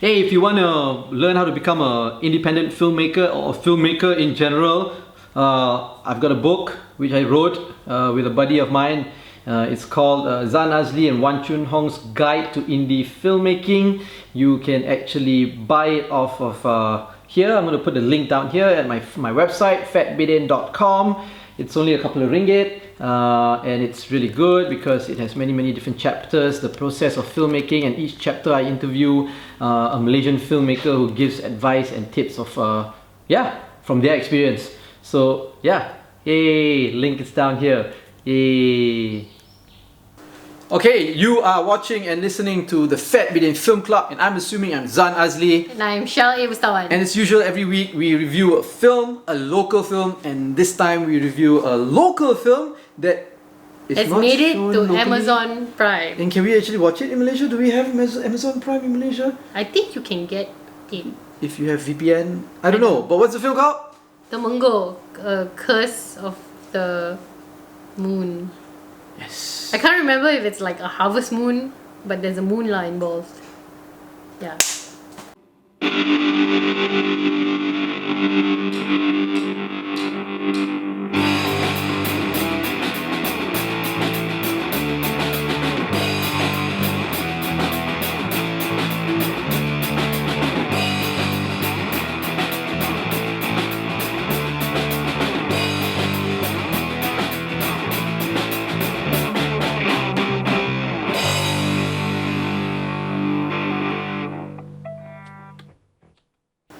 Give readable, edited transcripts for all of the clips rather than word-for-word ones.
Hey, if you want to learn how to become an independent filmmaker or a filmmaker in general, I've got a book which I wrote with a buddy of mine. It's called Zan Azli and Wan Chun Hong's Guide to Indie Filmmaking. You can actually buy it off of here. I'm going to put the link down here at my website, fatbidin.com. It's only a couple of ringgit, and it's really good because it has many different chapters, the process of filmmaking, and each chapter I interview a Malaysian filmmaker who gives advice and tips of from their experience. So yeah, yay, link is down here. Yay. Okay, you are watching and listening to the Fat Bidin Film Club, and I'm assuming I'm Zan Azli. And I'm Shal Bustawan. And as usual, every week we review a film, a local film, and this time we review a local film that is it's not made it shown to locally. Amazon Prime. And can we actually watch it in Malaysia? Do we have Amazon Prime in Malaysia? I think you can get it. If you have VPN? I don't know, but what's the film called? Temenggor, Curse of the Moon. Yes. I can't remember if it's like a harvest moon, but there's a moon line involved. Yeah.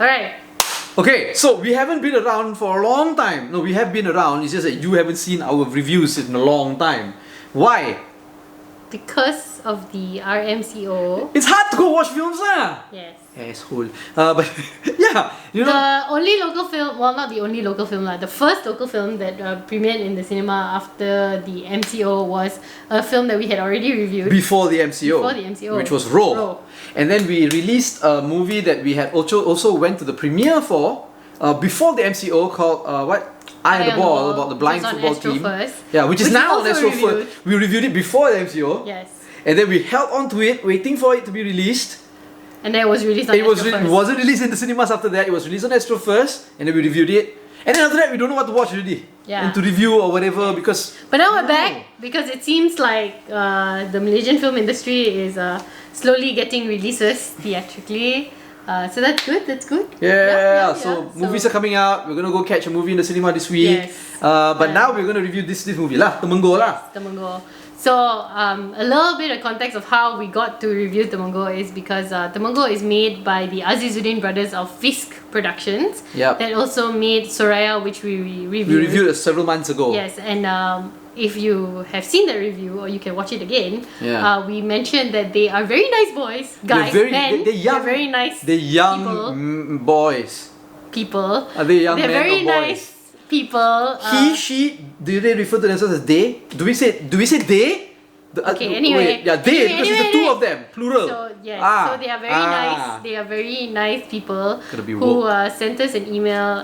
Alright. Okay, so we haven't been around for a long time. No, we have been around. It's just that you haven't seen our reviews in a long time. Why? Because of the RMCO. It's hard to go watch films, lah. Yes. Asshole. But yeah, you know. The only local film, well, not the only local film, the first local film that premiered in the cinema after the MCO was a film that we had already reviewed. Before the MCO. Before the MCO. Which was Raw. And then we released a movie that we had also went to the premiere for before the MCO called what? Eye on the Ball, about the blind football team. First, yeah, which is now on Astro reviewed. First. We reviewed it before the MCO. Yes. And then we held on to it, waiting for it to be released. And then it was released on Astro First. It wasn't released in the cinemas after that. It was released on Astro First, and then we reviewed it. And then after that, we don't know what to watch already. Yeah. And to review or whatever because. But now we're back because it seems like the Malaysian film industry is slowly getting releases theatrically. So that's good. That's good. Yeah. So movies are coming out. We're gonna go catch a movie in the cinema this week. Yes. But now we're gonna review this movie lah, Temenggor lah. Temenggor. So a little bit of context of how we got to review Temenggor is because Temenggor is made by the Azizuddin brothers of Fisk Productions. Yep. That also made Soraya, which we reviewed. We reviewed it several months ago. Yes, and if you have seen that review or you can watch it again, we mentioned that they are very nice boys, guys, men. They're young. They're very nice. They're young boys. People. Are they young They're men very or boys? nice people. He, she. Do they refer to themselves as they? Do we say they? Okay. Anyway. Wait, yeah, they because it's the two of them, plural. So yes, so they are very nice. They are very nice people who sent us an email,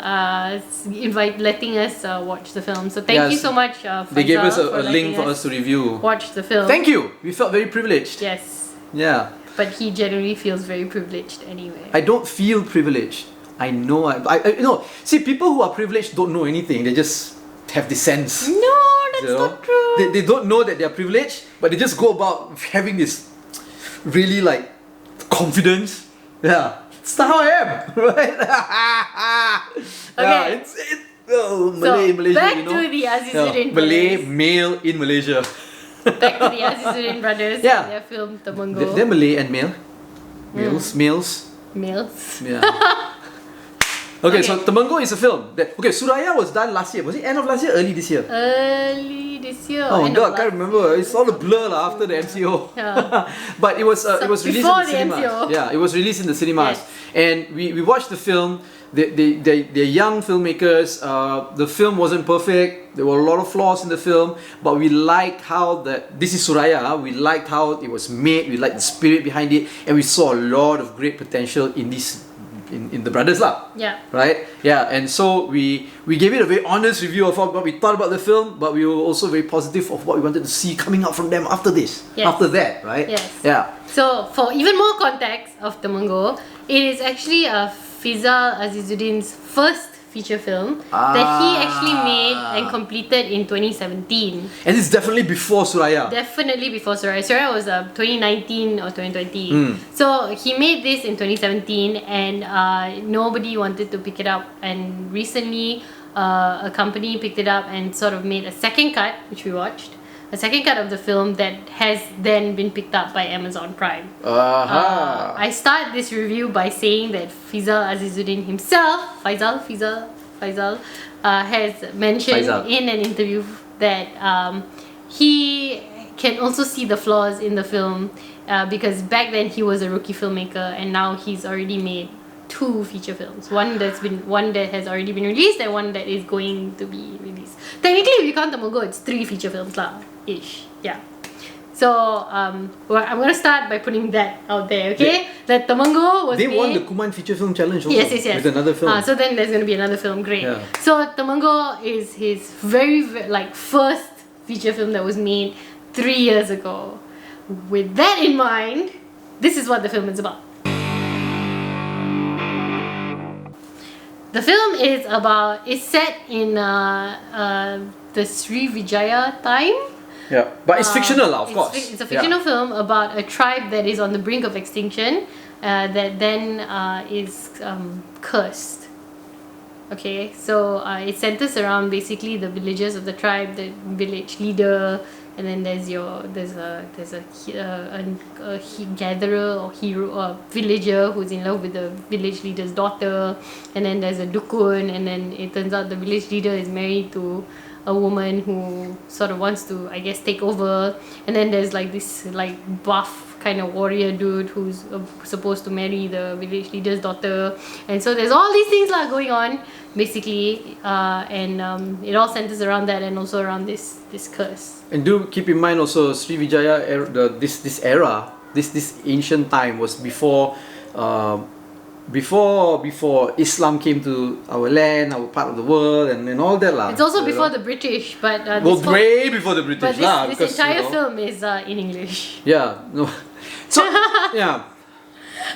letting us watch the film. So thank you so much. They gave us a link for us to review. Watch the film. Thank you. We felt very privileged. Yes. Yeah. But he generally feels very privileged anyway. I don't feel privileged. I know. I know. See, people who are privileged don't know anything. They just have this sense. No, that's not true. They don't know that they're privileged, but they just go about having this really like confidence. Yeah, that's not how I am, right? Okay. Malay in Malaysia, back you know. to the Azizuddin brothers. Malay male in Malaysia. Back to the Azizuddin brothers. Yeah. And their film Temenggor. They're Malay and male. Males. Males. Yeah. Okay, so Temenggor is a film that Suraya was done last year. Was it end of last year, early this year? Early this year. Oh god, I can't remember. It's all a blur after the MCO. Yeah. But it was released in the cinemas. MCO. Yeah, it was released in the cinemas, and we watched the film. They're young filmmakers. The film wasn't perfect. There were a lot of flaws in the film, but we liked how this is Suraya. We liked how it was made. We liked the spirit behind it, and we saw a lot of great potential in these in the brothers lah. Yeah. Right? Yeah, and so we gave it a very honest review of what we thought about the film, but we were also very positive of what we wanted to see coming out from them after this. Yes. After that, right? Yes. Yeah. So for even more context of Temenggor, it is actually Fizal Azizuddin's first feature film that he actually made and completed in 2017. And it's definitely before Suraya. Definitely before Suraya. Suraya was 2019 or 2020. So he made this in 2017 and nobody wanted to pick it up. And recently a company picked it up and sort of made a second cut, which we watched. A second cut of the film that has then been picked up by Amazon Prime. I start this review by saying that Fizal Azizuddin himself, Faisal, has mentioned in an interview that he can also see the flaws in the film because back then he was a rookie filmmaker and now he's already made 2 feature films. One that has already been released and one that is going to be released. Technically, if you count Temenggor, it's 3 feature films lah, ish. Yeah. So well, I'm gonna start by putting that out there, okay? That Temenggor was won the Kuman Feature Film Challenge also. Yes. With another film. So then there's gonna be another film. Great. Yeah. So Temenggor is his very first feature film that was made 3 years ago. With that in mind, this is what the film is about. The film is set in the Srivijaya time. Yeah, but it's fictional, of course. It's a fictional film about a tribe that is on the brink of extinction, that then is cursed. Okay, so it centers around basically the villagers of the tribe, the village leader, and then there's a gatherer or hero or villager who's in love with the village leader's daughter, and then there's a dukun, and then it turns out the village leader is married to a woman who sort of wants to, I guess, take over, and then there's like this like buff kind of warrior dude who's supposed to marry the village leader's daughter, and so there's all these things like going on basically, and it all centers around that and also around this curse. And do keep in mind also Srivijaya this ancient time was before Islam came to our land, our part of the world, and all that lah. It's also before the British, but way before the British lah. But this entire film is in English. Yeah, no. So yeah,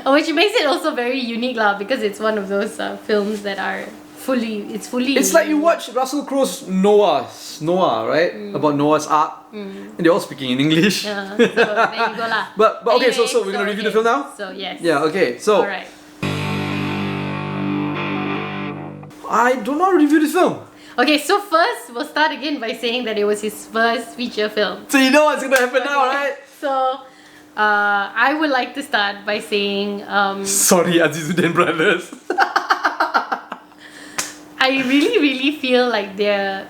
which makes it also very unique lah, because it's one of those films that are fully. It's like you watch Russell Crowe's Noah, right? About Noah's Ark, and they're all speaking in English. Yeah, so there you go lah. But okay, anyway, so we're gonna review the film now. So yes. Yeah. Okay. So. All right. I do not review this film. Okay, so first we'll start again by saying that it was his first feature film. So you know what's gonna happen now, right? So I would like to start by saying sorry, Azizuddin brothers. I really feel like their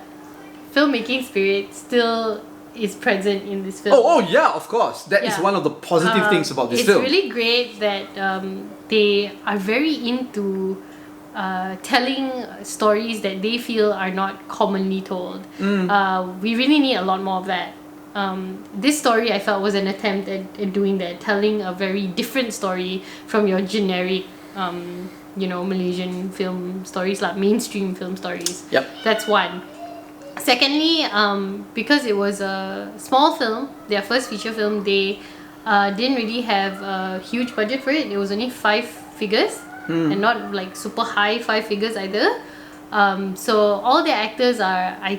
filmmaking spirit still is present in this film. Oh yeah, of course. That is one of the positive things about this film. It's really great that they are very into telling stories that they feel are not commonly told. We really need a lot more of that. This story I felt was an attempt at doing that, telling a very different story from your generic Malaysian film stories, like mainstream film stories. Yep. That's one. Secondly, because it was a small film, their first feature film, they didn't really have a huge budget for it. It was only 5 figures. And not like super high 5 figures either. So all their actors are, I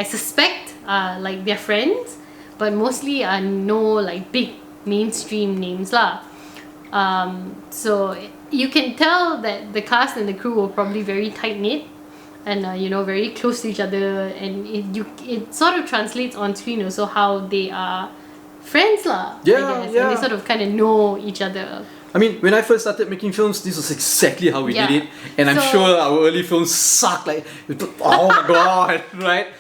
suspect, like their friends, but mostly are no like big mainstream names lah. So you can tell that the cast and the crew were probably very tight knit, and very close to each other, and it sort of translates on screen also how they are friends lah. Yeah. And they sort of kind of know each other. I mean, when I first started making films, this was exactly how we did it, and I'm sure our early films sucked. Like, oh my god, right?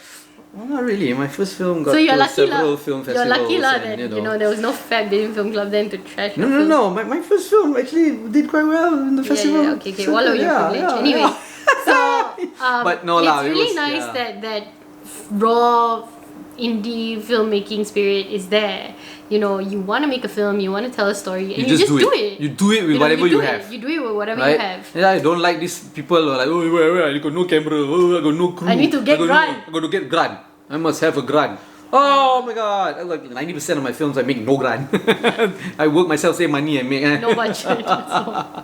Well, not really. My first film got several film festivals. You're lucky lah that there was no Fat Bidin Film Club then to trash. No. My first film actually did quite well in the festival. Yeah. Okay. Wallow your privilege. Anyway, so but no lah. It's really nice that raw indie filmmaking spirit is there. You know, you want to make a film, you want to tell a story, and You you just just do do it. it. You do it with know, whatever you do have. it. You do it with whatever Right? you have. Yeah, I don't like these people who are like, oh, I got no camera, oh, I got no crew. I need to get grant. I got to get grant. I must have a grant. Oh my god! Like 90% of my films I make no grant. I work myself, save money, and make. No budget. So,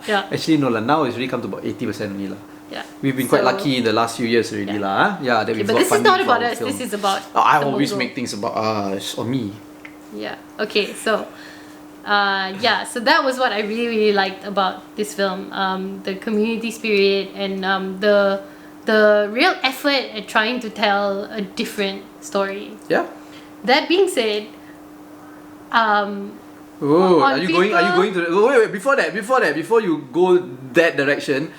yeah. Actually, no lah. Now it's really come to about 80% only lah. Yeah. We've been quite So- lucky in the last few years already lah. Yeah, that we've But got this is funding not for about our us. film. This is about. I always Temenggor. make things about us or me. Yeah. Okay. So, yeah. So that was what I really, really liked about this film. The community spirit and the real effort at trying to tell a different story. Yeah. That being said, Oh, on are you going to? Oh, wait. Before you go that direction,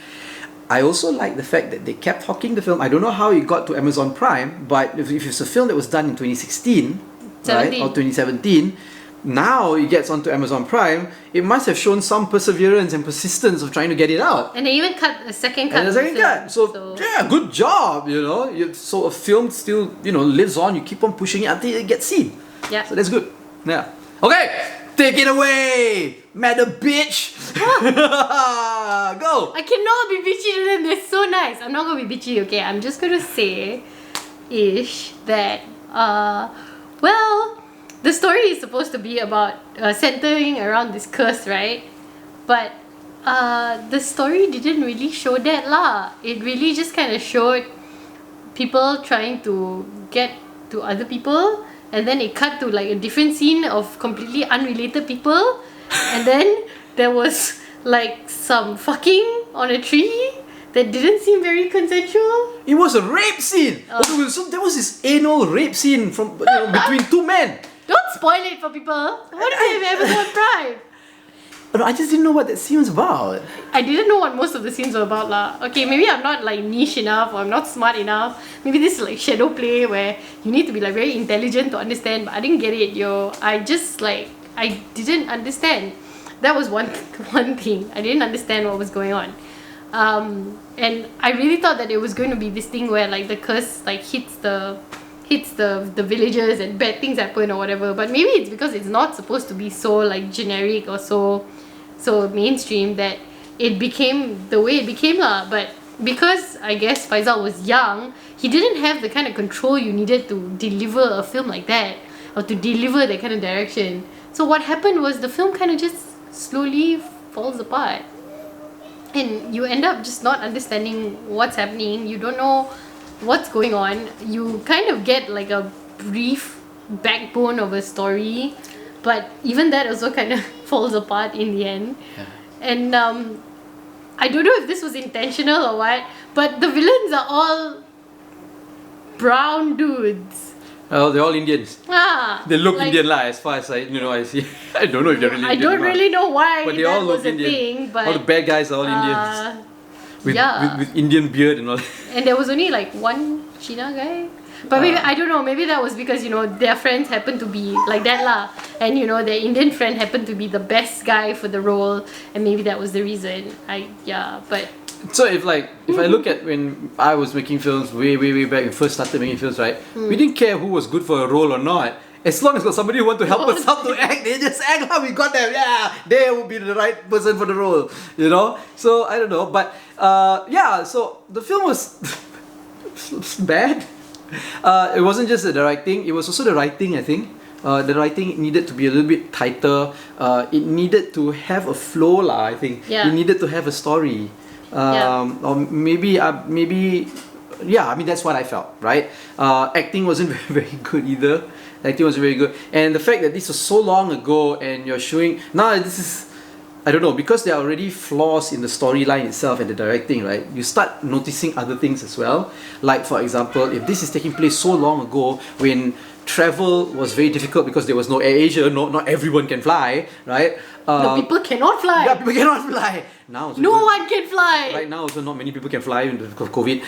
I also like the fact that they kept hawking the film. I don't know how it got to Amazon Prime, but if it's a film that was done in 2016, right, or 2017, now it gets onto Amazon Prime. It must have shown some perseverance and persistence of trying to get it out. and they even cut a second cut. And the of the second film. cut. So yeah, good job. You know, so a film still lives on. You keep on pushing it until it gets seen. Yeah. So that's good. Yeah. Okay, take it away, mad bitch. Go. I cannot be bitchy to them. They're so nice. I'm not gonna be bitchy. Okay, I'm just gonna say, that well, the story is supposed to be about centering around this curse, right? But the story didn't really show that lah. It really just kind of showed people trying to get to other people, and then it cut to like a different scene of completely unrelated people, and then there was like some fucking on a tree that didn't seem very consensual. It was a rape scene. Oh. So there was this anal rape scene from between two men. Don't spoil it for people. What if they have Amazon Prime? But I just didn't know what that scene was about. I didn't know what most of the scenes were about lah. Okay, maybe I'm not like niche enough or I'm not smart enough. Maybe this is like shadow play where you need to be like very intelligent to understand, but I didn't get it, yo. I didn't understand. That was one thing. I didn't understand what was going on. And I really thought that it was going to be this thing where like the curse like hits the villagers and bad things happen or whatever. But maybe it's because it's not supposed to be so like generic or so mainstream that it became the way it became lah. But because I guess Faisal was young, he didn't have the kind of control you needed to deliver a film like that or to deliver that kind of direction. So what happened was the film kind of just slowly falls apart. And you end up just not understanding what's happening. You don't know what's going on. You kind of get like a brief backbone of a story, but even that also kind of falls apart in the end. Yeah. And I don't know if this was intentional or what, but the villains are all brown dudes. Oh, they're all Indians. They look like, Indian lah, as far as I see. I don't know if they're really I Indian don't or not. really know why But they that all look was a Indian. thing, but All the bad guys are all Indians. yeah. With Indian beard and all. And there was only like one China guy. But maybe, I don't know, maybe that was because, their friends happened to be like that lah. And, their Indian friend happened to be the best guy for the role. And maybe that was the reason. But... So if I look at when I was making films way back, when first started making films, right? We didn't care who was good for a role or not. As long as got somebody who want to help us out to act, they just act how we got them. Yeah, they would be the right person for the role, So I don't know, but so the film was bad. It wasn't just the directing; it was also the writing. I think the writing needed to be a little bit tighter. It needed to have a flow, lah. I think it needed to have a story. Or maybe I mean that's what I felt, right? Acting wasn't very good either. Acting wasn't very good, and the fact that this was so long ago and you're showing now, this is, I don't know, because there are already flaws in the storyline itself and the directing, right? You start noticing other things as well. Like for example, if this is taking place so long ago when travel was very difficult because there was no Air Asia, not everyone can fly, right? no, people cannot fly. Yeah, people cannot fly. Now, one can fly. Right now, also not many people can fly because of COVID.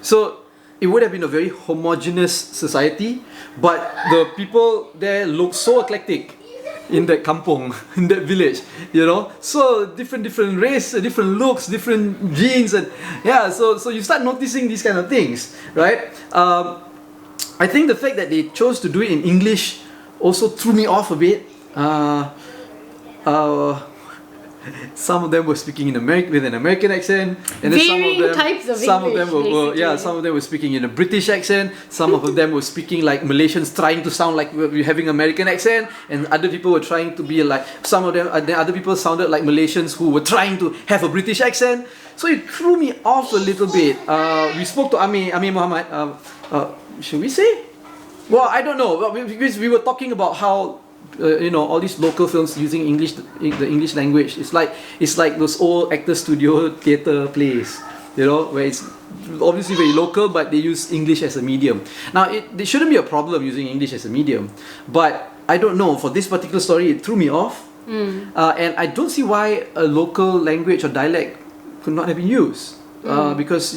So it would have been a very homogeneous society, but the people there look so eclectic in that kampong, in that village, so different race, different looks, different genes, and so you start noticing these kind of things, right? I think the fact that they chose to do it in English also threw me off a bit. Some of them were speaking in with an American accent, and then Varying types of some of them English, were basically. some of them were speaking in a British accent. Some of them were speaking like Malaysians trying to sound like we're having American accent, and other people were trying to be like some of them. Then other people sounded like Malaysians who were trying to have a British accent. So it threw me off a little bit. We spoke to Ami Muhammad. Should we say? Well, I don't know. Because we were talking about how all these local films using the English language. It's like those old actor studio theatre plays, where it's obviously very local, but they use English as a medium. Now, it shouldn't be a problem using English as a medium, but I don't know. For this particular story, it threw me off, and I don't see why a local language or dialect could not have been used, because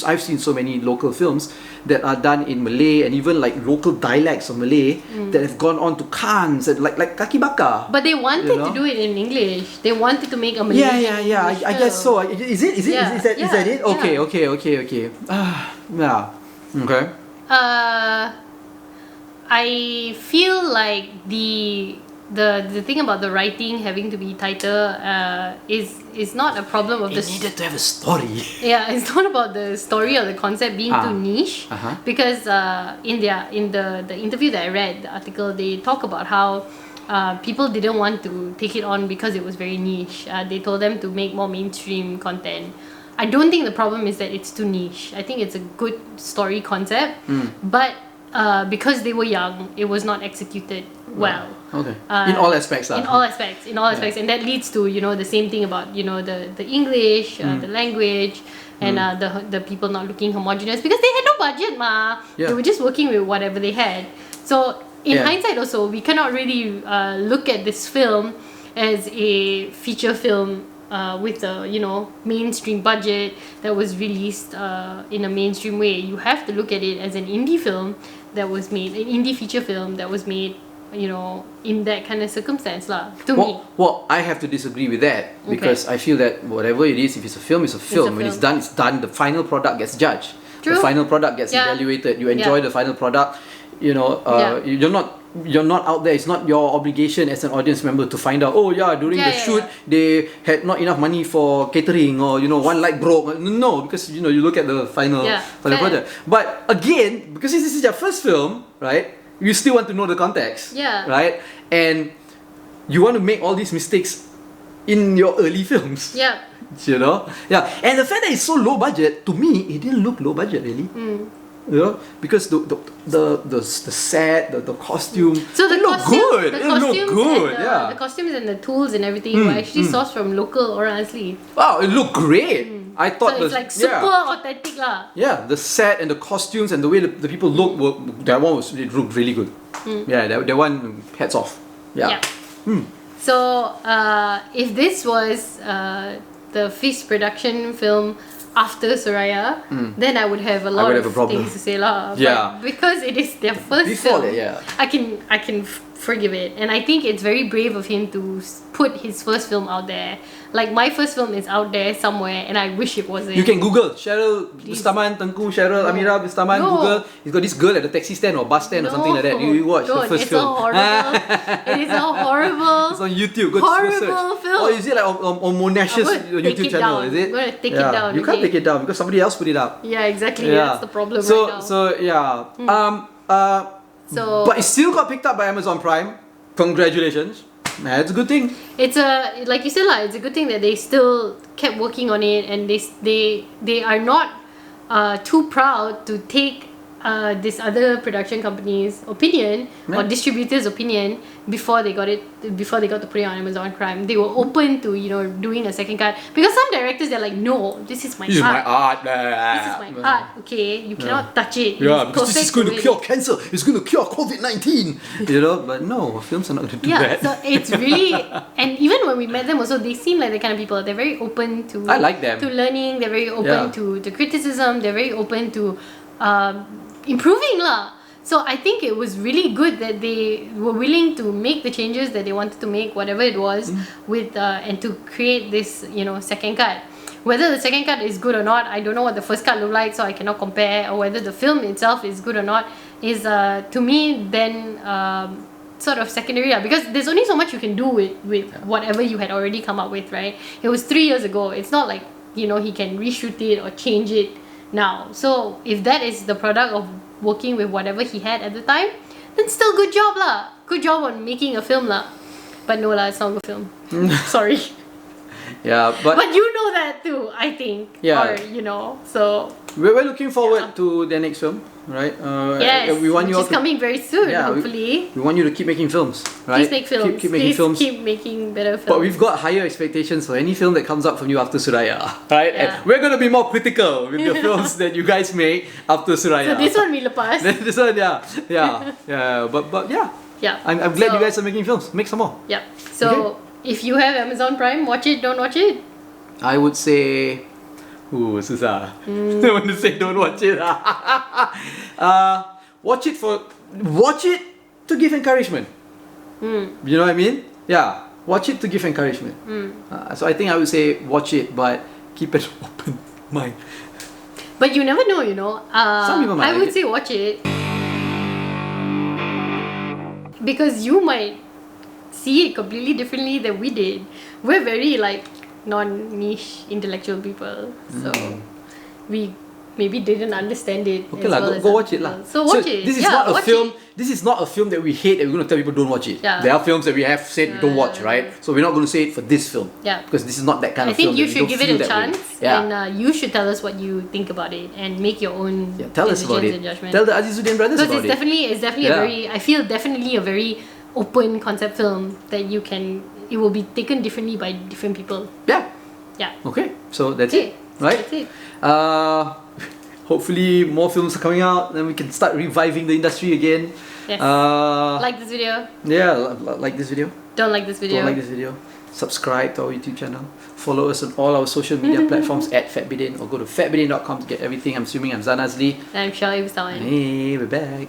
I've seen so many local films that are done in Malay, and even like local dialects of Malay that have gone on to Cannes, and like Kaki Bakar. But they wanted to do it in English. They wanted to make a Malaysian English I guess so. Is it? Is that it? Okay. Yeah. Okay. I feel like the thing about the writing having to be tighter is not a problem of It needed to have a story. Yeah, it's not about the story or the concept being too niche, because in the interview that I read, the article, they talk about how people didn't want to take it on because it was very niche. They told them to make more mainstream content. I don't think the problem is that it's too niche. I think it's a good story concept, but because they were young, it was not executed well. Okay. In all aspects. In all aspects, and that leads to the same thing about the English, the language, and the people not looking homogeneous because they had no budget, They were just working with whatever they had. So in hindsight, also we cannot really look at this film as a feature film with a mainstream budget that was released in a mainstream way. You have to look at it as an indie film that was made, an indie feature film that was made in that kind of circumstance to me. Well, I have to disagree with that because I feel that whatever it is, if it's a film, it's a film. When it's done, it's done. The final product gets judged. True. The final product gets evaluated. You enjoy the final product. You're not out there. It's not your obligation as an audience member to find out. During the shoot they had not enough money for catering, or one light broke. No, because you look at the final product. But again, because this is your first film, right? You still want to know the context, right? And you want to make all these mistakes in your early films. Yeah. And the fact that it's so low budget, to me, it didn't look low budget really. Because the set, the costume, it looked good. The costumes and the tools and everything were actually sourced from local Orang Asli. Wow, it looked great. I thought so it's like super authentic lah. Yeah, the set and the costumes and the way the people looked it looked really good. Yeah, that one, hats off. Yeah. So if this was the Fist production film after Soraya, then I would have a lot of things to say lah. But because it is their first film, I can forgive it, and I think it's very brave of him to put his first film out there. Like my first film is out there somewhere, and I wish it wasn't. You can Google Cheryl Bustaman, Tengku Cheryl Amira Bustaman. Google. He's got this girl at the taxi stand or bus stand or something like that. You watch the first film. It is a horrible. It's on YouTube. Go horrible search. film. Or is it like on Monash's YouTube channel? Down. Is it? I'm gonna take it down. You can't take it down because somebody else put it up. Yeah, exactly. That's the problem right now. But it still got picked up by Amazon Prime. Congratulations. That's a good thing. It's like you said lah. It's a good thing that they still kept working on it, and they are not too proud to take this other production company's opinion or distributor's opinion before they got to put it on Amazon Prime. They were open to doing a second cut, because some directors, they're like, no, this is my art. This is my art. Okay, you cannot touch it. Because this is going to cure cancer. It's going to cure COVID-19. But no, films are not going to do that. So it's really, and even when we met them also, they seem like the kind of people. They're very open to. I like them. To learning. They're very open to criticism. They're very open to improving lah. So I think it was really good that they were willing to make the changes that they wanted to make, whatever it was, with and to create this second cut. Whether the second cut is good or not, I don't know what the first cut looked like, so I cannot compare. Or whether the film itself is good or not is to me then sort of secondary, because there's only so much you can do with whatever you had already come up with, right? It was 3 years ago. It's not like, you know, he can reshoot it or change it now. So if that is the product of working with whatever he had at the time, then still good job lah. Good job on making a film lah. But no lah, it's not a good film. Sorry. Yeah, but you know that too, I think. Yeah. Or, you know, so we're looking forward to their next film, right? yes, we want which you all is to, coming very soon, yeah, hopefully. we want you to keep making films, right? Please make films. Keep making Please films. keep making better films. But we've got higher expectations for any film that comes up from you after Suraya, right? Yeah. And we're gonna be more critical with the films that you guys make after Suraya. So this one we lepas. This one, yeah. But yeah. Yeah. I'm glad you guys are making films. Make some more. Yep. So if you have Amazon Prime, watch it. Don't watch it. I would say, ooh, susah. I want to say don't watch it. Watch it to give encouragement. You know what I mean? Yeah. Watch it to give encouragement. So I think I would say watch it, but keep an open mind. But you never know, you know. Some people might I like would it. say watch it. Because you might see it completely differently than we did. We're very like non-niche intellectual people, so we maybe didn't understand it. Okay as lah, well as go other watch it lah. people. So watch it. This is Yeah, not a watch film. it. This is not a film that we hate and we're going to tell people don't watch it. Yeah. There are films that we have said we don't watch, right? So we're not going to say it for this film. Yeah. Because this is not that kind I of film. think you that we should don't give feel it a that way. chance, Yeah. and you should tell us what you think about it and make your own Tell us about decisions it. and judgment. Tell the Azizuddin brothers Because about it's definitely Yeah. a very, I feel definitely a very open concept film that you can, it will be taken differently by different people. Yeah. Yeah. Okay. So that's Okay. it. Right? That's it. Hopefully more films are coming out, then we can start reviving the industry again. Yes. Like this video. Yeah, like this video. Don't like this video. Don't like this video. Subscribe to our YouTube channel. Follow us on all our social media platforms at Fat Bidin, or go to fatbidin.com to get everything. I'm assuming I'm Zan Azli. I'm Shali Mustawan. Hey, we're back.